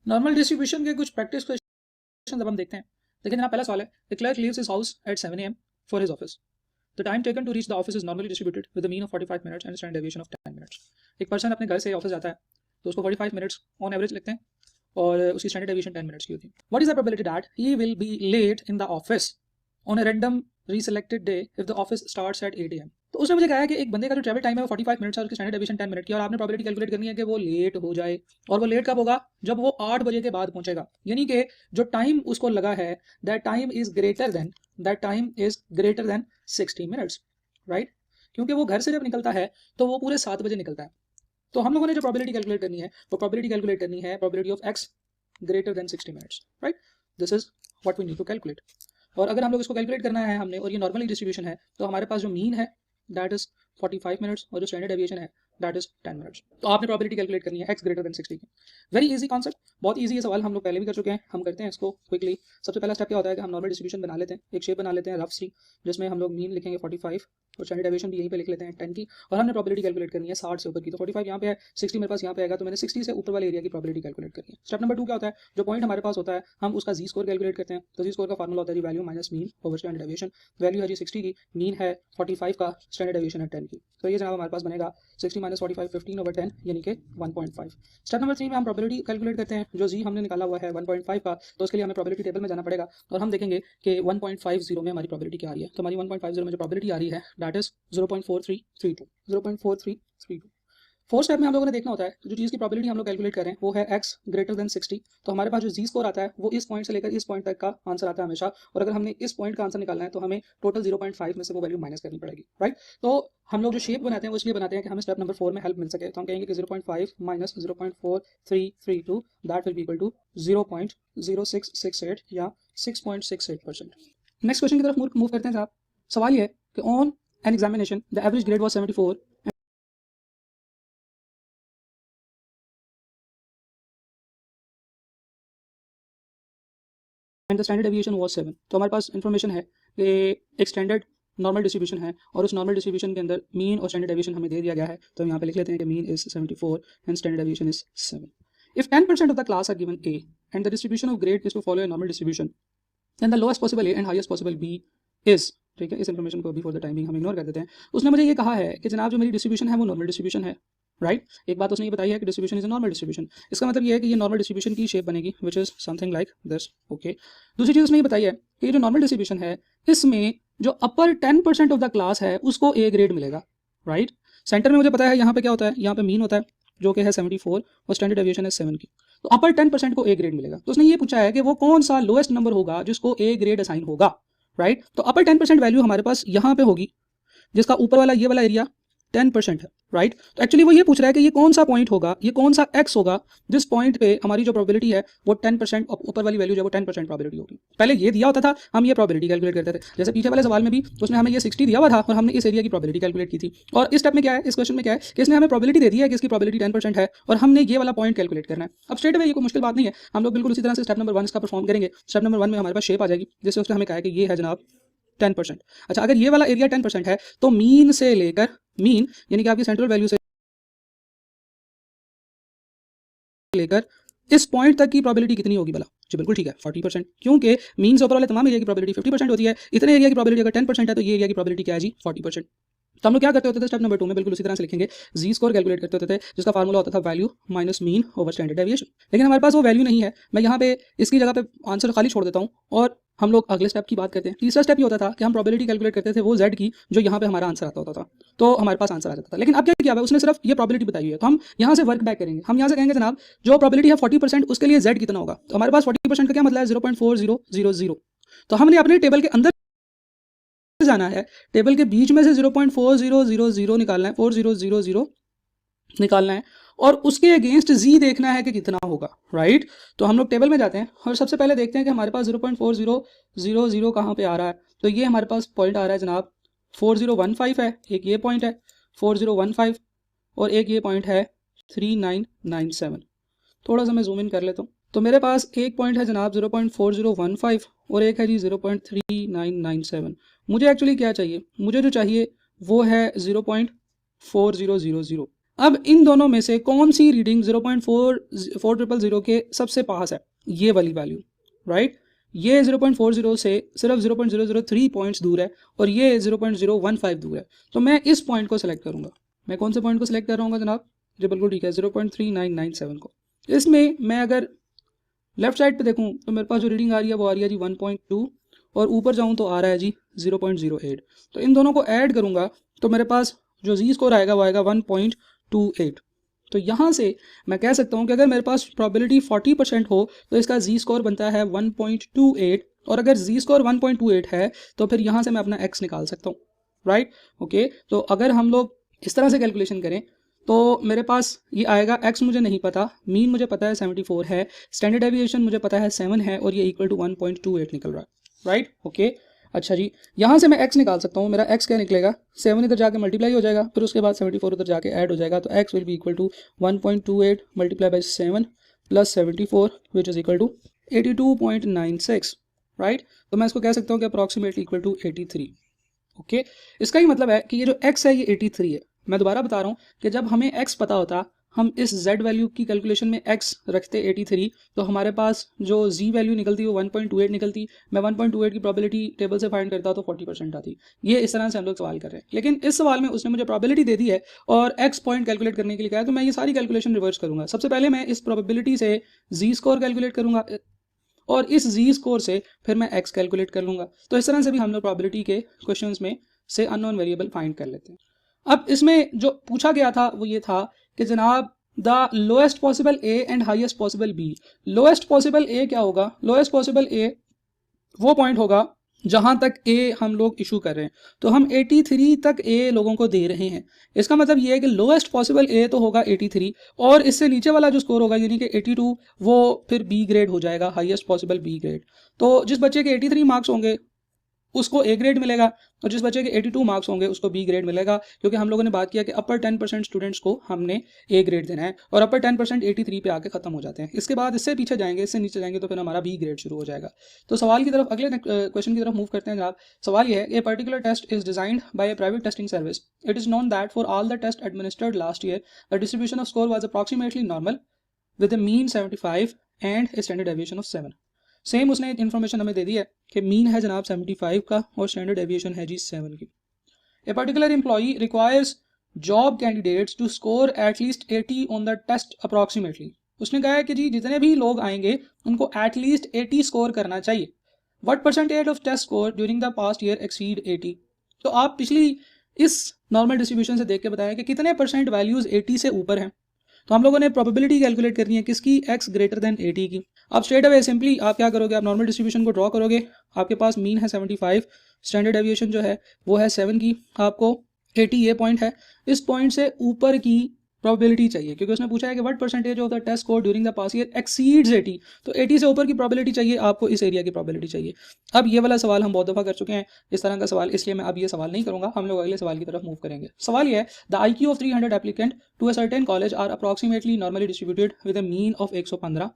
Normal distribution के कुछ practice question अब हम देखते हैं। लेकिन यहाँ पहला सवाल है, the clerk leaves his house at 7 AM for his office. The time taken to reach the office is normally distributed with the mean of 45 minutes and standard deviation of 10 minutes. एक पर्सन अपने घर से office जाता है तो उसको 45 minutes on average लगते हैं और उसकी स्टैंडर्ड डेविएशन 10 मिनट्स की होती है। What is the probability that he will be late in the office on a random reselected day if the office starts at 8 AM। तो उसने मुझे कहा है कि एक बंदे का जो ट्रैवल टाइम है वो 45 मिनट्स है और उसकी स्टैंडर्ड डेविएशन 10 मिनट की, और आपने प्रोबेबिलिटी कैलकुलेट करनी है कि वो लेट हो जाए। और वो लेट कब होगा? जब वो 8 बजे के बाद पहुंचेगा, यानी कि जो टाइम उसको लगा है that time is greater than 60 minutes, right? क्योंकि वो घर से जब निकलता है तो वो पूरे 7 बजे निकलता है। तो हम लोगों ने जो प्रोबेबिलिटी कैलकुलेट करनी है वो probability of x greater than 60 minutes, right? This is what we need to calculate. और अगर हम लोग इसको कैलकुलेट करना है हमने, और ये नॉर्मली डिस्ट्रीब्यूशन है, तो हमारे पास जो मीन है दैट इज 45 मिनट्स और जो स्टैंडर्ड डेविएशन है दैट इज 10 मिनट्स। तो आपने प्रोबेबिलिटी कैलकुलेट करनी है x ग्रेटर देन 60 की। वेरी इजी कॉन्सेप्ट, बहुत इजी है सवाल, हम लोग पहले भी कर चुके हैं, हम करते हैं इसको क्विकली। सबसे पहला स्टेप क्या होता है कि हम नॉर्मल डिस्ट्रीब्यूशन बना लेते हैं, एक शेप बना लेते हैं रफ सी, जिसमें हम लोग मीन लिखेंगे 45 और स्टैंडर्ड डेविएशन भी यहीं पे लिख लेते हैं 10 की, और हमने प्रोबेबिलिटी कैलकुलेट करनी है 60 से ऊपर की। तो 45 यहाँ पे है, 60 मेरे पास यहाँ पे आएगा, तो मैंने 60 से ऊपर वाले एरिया की प्रोबेबिलिटी कैलकुलेट करनी है। स्टेप नंबर 2 क्या होता है, जो पॉइंट हमारे पास होता है हम उसका जी स्कोर कैलकुलेट करते हैं। तो जी स्कोर का फार्मूला होता है value minus mean over standard deviation. Value है जी 60 की, मीन है 45 का, स्टैंडर्ड डेविएशन है 10 की। तो ये जनाब हमारे पास बनेगा 60 माइनस 45 15 ओवर 10 यानी कि 1.5। स्टेप नंबर 3 में हम प्रोबेबिलिटी कैलकुलेट करते हैं। जो जी हमने निकाला हुआ है 1.5 का, तो उसके लिए हमें प्रोबेबिलिटी टेबल में जाना पड़ेगा और हम देखेंगे कि 1.50 में हमारी प्रोबेबिलिटी क्या आ रही है। तो हमारी 1.50 में जो प्रोबेबिलिटी आ रही है दैट इज 0.4332। फोर्थ स्टेप में हम लोगों ने देखना होता है जो चीज़ की प्रोबेबिलिटी हम लोग कैलकुलेट कर रहे हैं वो है x ग्रेटर देन 60। तो हमारे पास जो जी स्कोर आता है वो इस पॉइंट से लेकर इस पॉइंट तक का आंसर आता है हमेशा, और अगर हमने इस पॉइंट का आंसर निकालना है तो हमें टोटल 0.5 में से वो वैल्यू माइनस करनी पड़ेगी, राइट? तो हम लोग जो शेप बनाते हैं वो इसलिए बनाते हैं कि हमें स्टेप नंबर 4 में हेल्प मिल सके। तो हम कहेंगे कि 0.5 minus 0.4332 that will be equal to 0.0668 या 6.68%। नेक्स्ट क्वेश्चन की तरफ मूव करते हैं साहब। सवाल ये है कि on an examination the average grade was 74 and the standard deviation was 7। तो हमारे पास इन्फॉर्मेशन है कि एक स्टैंडर्ड नॉर्मल डिस्ट्रीब्यूशन है और उस नॉर्मल डिस्ट्रीब्यूशन के अंदर मीन और स्टैंडर्ड डेविएशन हमें दे दिया गया है। तो हम यहाँ पे लिख लेते हैं कि mean is 74 and standard deviation is 7। If 10% of the class are given A and the distribution of grade is to follow a normal distribution and the lowest possible A and highest possible B is, ठीक है, इस information को अभी for the timing हम ignore कर देते हैं। उसने मुझे ये कहा है कि जनाब जो मेरी डिस्ट्रीब्यूशन है वो नॉर्मल डिस्ट्रीब्यूशन है, राइट? एक बात उसने ये बताई है कि distribution is a normal distribution. इसका मतलब ये है कि ये नॉर्मल डिस्ट्रीब्यूशन की शेप बनेगी which is something like this, okay. दूसरी चीज़ उसने ये बताई है कि जो नॉर्मल डिस्ट्रीब्यूशन है इसमें जो अपर 10% ऑफ द क्लास है उसको A ग्रेड मिलेगा, राइट? सेंटर में मुझे पता है यहाँ पे क्या होता है, यहाँ पे मीन होता है जो कि है 74 और स्टैंडर्ड डेविएशन है 7 की। तो अपर 10% को A ग्रेड मिलेगा। तो उसने ये पूछा है कि वो कौन सा लोएस्ट नंबर होगा जिसको A ग्रेड असाइन होगा, राइट? तो अपर 10% वैल्यू हमारे पास यहाँ पे होगी, जिसका ऊपर वाला ये वाला एरिया 10% है, राइट? तो एक्चुअली वो ये पूछ रहा है कि ये कौन सा पॉइंट होगा, ये कौन सा x होगा जिस पॉइंट पे हमारी जो प्रोबेबिलिटी है वो 10%, ऊपर वाली वैल्यू जो है वो 10% प्रोबेबिलिटी होगी। पहले ये दिया होता था, हम ये प्रोबेबिलिटी कैलकुलेट करते थे। जैसे पीछे वाले सवाल में भी उसने हमें ये 60 दिया हुआ था और हमने इस एरिया की प्रोबेबिलिटी कैलकुलेट की थी। और इस स्टेप में क्या है, इस क्वेश्चन में क्या है कि इसने हमें प्रोबेबिलिटी दे दी है कि इसकी प्रोबेबिलिटी 10% है और हमने ये वाला पॉइंट कैलकुलेट करना है। अब स्ट्रेट अवे ये कोई मुश्किल बात नहीं है, हम लोग बिल्कुल उसी तरह से स्टेप नंबर 1 इसका परफॉर्म करेंगे। स्टेप नंबर 1 में हमारे पास शेप आ जाएगी जिससे उसने हमें कहा है कि ये है जनाब 10%। अच्छा, अगर ये वाला एरिया 10% है तो मीन से लेकर, मीन यानी कि आपकी सेंट्रल वैल्यू से लेकर इस पॉइंट तक की प्रोबेबिलिटी कितनी होगी भला? जी बिल्कुल ठीक है, 40%, क्योंकि मीन से ऊपर वाले तमाम एरिया की प्रोबेबिलिटी 50% होती है। इतने एरिया की प्रोबेबिलिटी अगर 10% है तो ये एरिया की प्रोबेबिलिटी क्या है जी? 40%। तो हम लोग क्या करते होते थे स्टेप नंबर 2 में, बिल्कुल उसी तरह से लिखेंगे, जी स्कोर कैलकुलेट करते होते थे जिसका फार्मूला होता था value minus mean over standard deviation. लेकिन हमारे पास वो वैल्यू नहीं है, मैं यहाँ पे इसकी जगह पे आंसर खाली छोड़ देता हूँ और हम लोग अगले स्टेप की बात करते हैं। तीसरा स्टेप ये होता था कि हम प्रोबेबिलिटी कैलकुलेट करते थे वो z की जो यहाँ पे हमारा आंसर आता होता था, तो हमारे पास आंसर आ जाता था। लेकिन अब क्या किया है, उसने सिर्फ ये प्रोबेबिलिटी बताई हुई है, तो हम यहाँ से वर्क बैक करेंगे। हम यहाँ से कहेंगे जनाब जो प्रोबेबिलिटी है 40% उसके लिए z कितना होगा। तो हमारे पास 40% का क्या मतलब है, 0.4000। तो हमने अपने टेबल के अंदर जाना है, टेबल के बीच में से 0.4000 निकालना है, 4000 निकालना है और उसके अगेंस्ट जी देखना है कि कितना होगा, राइट? तो हम लोग टेबल में जाते हैं और सबसे पहले देखते हैं कि हमारे पास 0.4000 कहाँ पे आ रहा है। तो ये हमारे पास पॉइंट आ रहा है जनाब 4015 है, एक ये पॉइंट है 4015 और एक ये पॉइंट है 3997। थोड़ा सा मैं जूम इन कर लेता हूँ। तो मेरे पास एक पॉइंट है जनाब 0.4015 और एक है जी 0.3997। मुझे एक्चुअली क्या चाहिए, मुझे जो चाहिए वो है 0.4000। अब इन दोनों में से कौन सी रीडिंग 0.4000 के सबसे पास है, ये वाली वैल्यू, राइट। ये 0.40 से सिर्फ 0.003 पॉइंट्स दूर है और ये 0.015 दूर है। तो मैं इस पॉइंट को सिलेक्ट करूंगा। मैं कौन से पॉइंट को सिलेक्ट कर रहा हूँ जनाब? जो बिल्कुल ठीक है, 0.3997 को। इसमें मैं अगर लेफ्ट साइड पे देखूँ तो मेरे पास जो रीडिंग आ रही है वो आ रही है जी 1.2 और ऊपर जाऊँ तो आ रहा है जी 0.08। तो इन दोनों को ऐड करूँगा तो मेरे पास जो जी स्कोर आएगा वो आएगा 1.28। तो यहाँ से मैं कह सकता हूँ कि अगर मेरे पास प्रोबेबिलिटी 40% हो तो इसका जी स्कोर बनता है 1.28 और अगर जी स्कोर 1.28 है तो फिर यहाँ से मैं अपना एक्स निकाल सकता हूँ, राइट। ओके, तो अगर हम लोग इस तरह से कैलकुलेशन करें तो मेरे पास ये आएगा, एक्स मुझे नहीं पता, मीन मुझे पता है 74 है, स्टैंडर्ड डेविएशन मुझे पता है 7 है और ये इक्वल टू 1.28 निकल रहा है, राइट। ओके, अच्छा जी, यहाँ से मैं x निकाल सकता हूँ। मेरा x क्या निकलेगा, 7 इधर जाके मल्टीप्लाई हो जाएगा, फिर उसके बाद 74 उधर जाके ऐड हो जाएगा, तो x will be equal to 1.28 multiply by 7 plus 74 which is equal to 82.96, right. तो मैं इसको कह सकता हूँ कि अप्रॉक्सीमेटली इक्वल टू 83। ओके, इसका ही मतलब है कि ये जो x है ये 83 है। मैं दोबारा बता रहा हूँ कि जब हमें x पता होता, हम इस z वैल्यू की कैलकुलेशन में x रखते 83 तो हमारे पास जो z वैल्यू निकलती वो 1.28 निकलती। मैं 1.28 की प्रोबेबिलिटी टेबल से फाइंड करता तो 40% आती। ये इस तरह से हम लोग सवाल कर रहे हैं, लेकिन इस सवाल में उसने मुझे प्रोबेबिलिटी दे दी है और x पॉइंट कैलकुलेट करने के लिए कहा है, तो मैं ये सारी कैलकुलेशन रिवर्स करूंगा। सबसे पहले मैं इस प्रोबेबिलिटी से z स्कोर कैलकुलेट करूंगा और इस z स्कोर से फिर मैं x कैलकुलेट कर लूंगा। तो इस तरह से भी हम लोग प्रोबेबिलिटी के क्वेश्चंस में से अननोन वेरिएबल फाइंड कर लेते हैं। अब इसमें जो पूछा गया था वो ये था कि जनाब the lowest possible A and highest possible B. Lowest possible A क्या होगा? लोएस्ट पॉसिबल ए वो पॉइंट होगा जहां तक ए हम लोग इशू कर रहे हैं। तो हम 83 तक ए लोगों को दे रहे हैं, इसका मतलब ये है कि लोएस्ट पॉसिबल ए तो होगा 83 और इससे नीचे वाला जो स्कोर होगा यानी कि 82 वो फिर बी ग्रेड हो जाएगा, हाईएस्ट पॉसिबल बी ग्रेड। तो जिस बच्चे के 83 मार्क्स होंगे उसको ए ग्रेड मिलेगा और जिस बच्चे के 82 मार्क्स होंगे उसको बी ग्रेड मिलेगा, क्योंकि हम लोगों ने बात किया कि अपर 10% स्टूडेंट्स को हमने ए ग्रेड देना है और अपर 10% 83 पे आके खत्म हो जाते हैं। इसके बाद इससे पीछे जाएंगे, इससे नीचे जाएंगे तो फिर हमारा बी ग्रेड शुरू हो जाएगा। तो सवाल की तरफ, अगले क्वेश्चन की तरफ मूव करते हैं जनाब। सवाल ये है, a particular test is designed by a private testing service. It is known that for all the test administered last year the distribution of score was approximately normal with a mean 75 and a standard deviation of 7। Same उसने information हमें दे दी है कि mean है जनाब 75 का और standard deviation है जी 7 की। A particular employee requires job candidates to score at least 80 on the test approximately. उसने कहा है कि जी जितने भी लोग आएंगे उनको एटलीस्ट 80 स्कोर करना चाहिए। What percentage of test score during the past year exceed 80। तो आप पिछली इस नॉर्मल डिस्ट्रीब्यूशन से देख के बताएं कि कितने परसेंट वैल्यूज 80 से ऊपर हैं। तो हम लोगों ने प्रोबेबिलिटी कैलकुलेट करनी है किसकी, x ग्रेटर देन 80 की। अब स्ट्रेट अवे सिंपली आप क्या करोगे, आप नॉर्मल डिस्ट्रीब्यूशन को ड्रॉ करोगे। आपके पास मीन है 75, स्टैंडर्ड डेविएशन जो है वो है 7 की, आपको 80 ये पॉइंट है, इस पॉइंट से ऊपर की प्रोबेबिलिटी चाहिए क्योंकि उसने पूछा है कि what percentage of the test score during the past year exceeds 80। तो 80 से ऊपर की प्रोबेबिलिटी चाहिए आपको, इस एरिया की प्रोबेबिलिटी चाहिए। अब ये वाला सवाल हम बहुत दफ़ा कर चुके हैं इस तरह का सवाल, इसलिए मैं अब ये सवाल नहीं करूंगा। हम लोग अगले सवाल की तरफ मूव करेंगे। सवाल ये है, the IQ of 300 applicant to a certain college are approximately normally distributed with a mean of 115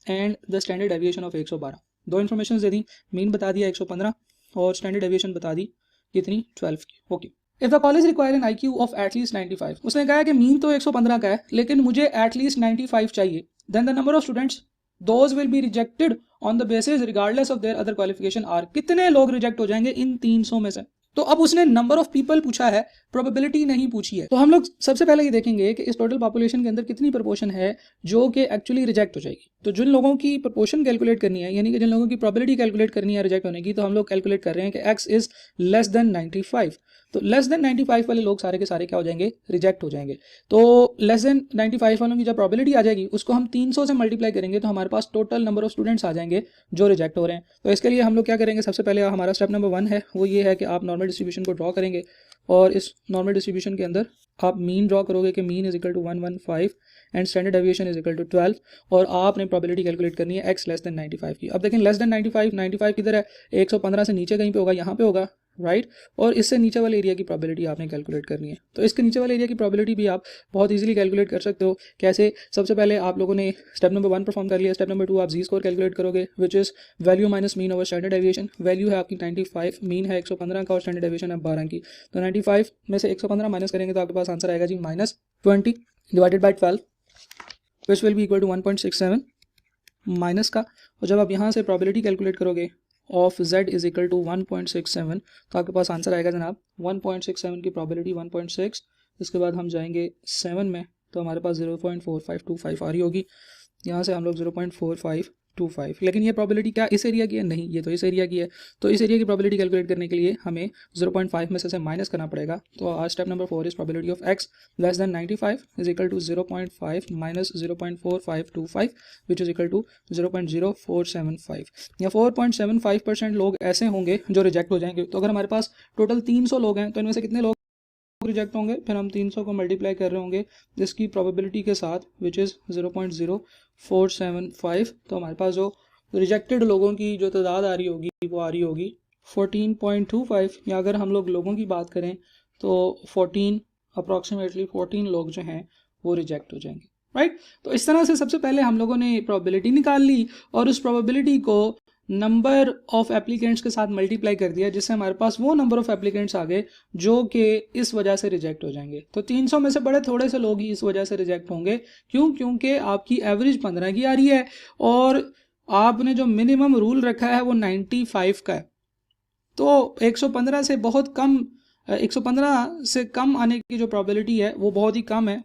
and the standard deviation of 112। दो इन्फॉर्मेशन दे दी, मीन बता दिया 115 और स्टैंडर्ड डेविएशन बता दी कितनी, 12 की। Okay, if the college require an IQ of at least 95। उसने कहा है कि मीन तो 115 का है लेकिन मुझे एटलीस्ट 95 चाहिए। Then the number of students those will be rejected on the basis regardless of their other qualification are. कितने लोग रिजेक्ट हो जाएंगे इन 300 में से? तो अब उसने नंबर ऑफ पीपल पूछा है, प्रोबेबिलिटी नहीं पूछी है। तो हम लोग सबसे पहले ये देखेंगे कि इस टोटल पॉपुलेशन के अंदर कितनी प्रोपोर्शन है जो कि एक्चुअली रिजेक्ट हो जाएगी। तो जिन लोगों की प्रोपोर्शन कैलकुलेट करनी है यानी कि जिन लोगों की प्रोबेबिलिटी कैलकुलेट करनी है रिजेक्ट होने की, तो हम लोग कैलकुलेट कर रहे हैं कि x इज लेस देन 95। तो लेस देन 95 वाले लोग सारे के सारे क्या हो जाएंगे, रिजेक्ट हो जाएंगे। तो लेस देन 95 वालों की जब प्रोबेबिलिटी आ जाएगी उसको हम 300 से मल्टीप्लाई करेंगे तो हमारे पास टोटल नंबर ऑफ स्टूडेंट्स आ जाएंगे जो रिजेक्ट हो रहे हैं। तो इसके लिए हम लोग क्या करेंगे, सबसे पहले हमारा स्टेप नंबर 1 है वो ये है कि आप नॉर्मल डिस्ट्रीब्यूशन को ड्रॉ करेंगे और इस नॉर्मल डिस्ट्रीब्यूशन के अंदर आप मीन ड्रॉ करोगे कि mean is equal to 115 and standard deviation is equal to 12 और आपने प्रोबेबिलिटी कैलकुलेट करनी है x लेस देन 95 की। अब देखें लेस देन 95 किधर है, 115 से नीचे कहीं पे होगा, यहाँ पे होगा, राइट और इससे नीचे वाले एरिया की प्रोबेबिलिटी आपने कैलकुलेट करनी है। तो इसके नीचे वाले एरिया की प्रोबेबिलिटी भी आप बहुत इजीली कैलकुलेट कर सकते हो। कैसे? सबसे पहले आप लोगों ने स्टेप नंबर 1 परफॉर्म कर लिया, स्टेप नंबर 2 आप जी स्कोर कैलकुलेट करोगे which is value minus mean over standard deviation. Value है आपकी 95, मीन है 115 का और स्टैंडर्ड डेविएशन है 12 की। तो 95 में से 115 माइनस करेंगे तो आपके पास आंसर आएगा जी -20 divided by 12 which will be equal to 1.67 minus का। और जब आप यहाँ से प्रोबेबिलिटी कैलकुलेट करोगे of z is equal to 1.67 तो आपके पास आंसर आएगा जनाब 1.67 की प्रोबेबिलिटी 1.6। इसके बाद हम जाएंगे 7 में तो हमारे पास 0.4525 आ रही होगी। यहाँ से हम लोग 0.4525, लेकिन ये प्रोबेबिलिटी क्या इस एरिया की है? नहीं, ये तो इस एरिया की है। तो इस एरिया की प्रोबेबिलिटी कैलकुलेट करने के लिए हमें 0.5 में से माइनस करना पड़ेगा। तो आज step number 4 is probability of x less than 95 is equal to 0.5 minus 0.4525 which is equal to 0.0475 या 4.75% लोग ऐसे होंगे जो रिजेक्ट हो जाएंगे। तो अगर हमारे पास टोटल 300 लोग हैं तो इनमें से कितने लोग रिजेक्ट होंगे? फिर हम 300 को मल्टीप्लाई कर रहे होंगे इसकी प्रोबेबिलिटी के साथ विच इज़ 0.0475। तो हमारे पास जो रिजेक्टेड लोगों की जो तादाद आ रही होगी वो आ रही होगी 14.25। या अगर हम लोगों की बात करें तो 14 लोग जो हैं वो रिजेक्ट हो जाएंगे, राइट। तो इस तरह से सबसे पहले हम लोगों ने प्रोबेबिलिटी निकाल ली और उस प्रोबेबिलिटी को नंबर ऑफ एप्लीकेंट्स के साथ मल्टीप्लाई कर दिया, जिससे हमारे पास वो नंबर ऑफ एप्लीकेंट्स आ गए जो कि इस वजह से रिजेक्ट हो जाएंगे। तो 300 में से बड़े थोड़े से लोग ही इस वजह से रिजेक्ट होंगे। क्यों? क्योंकि आपकी एवरेज 15 की आ रही है और आपने जो मिनिमम रूल रखा है वो 95 का है। तो 115 से बहुत कम 115 से कम आने की जो प्रोबेबिलिटी है वो बहुत ही कम है,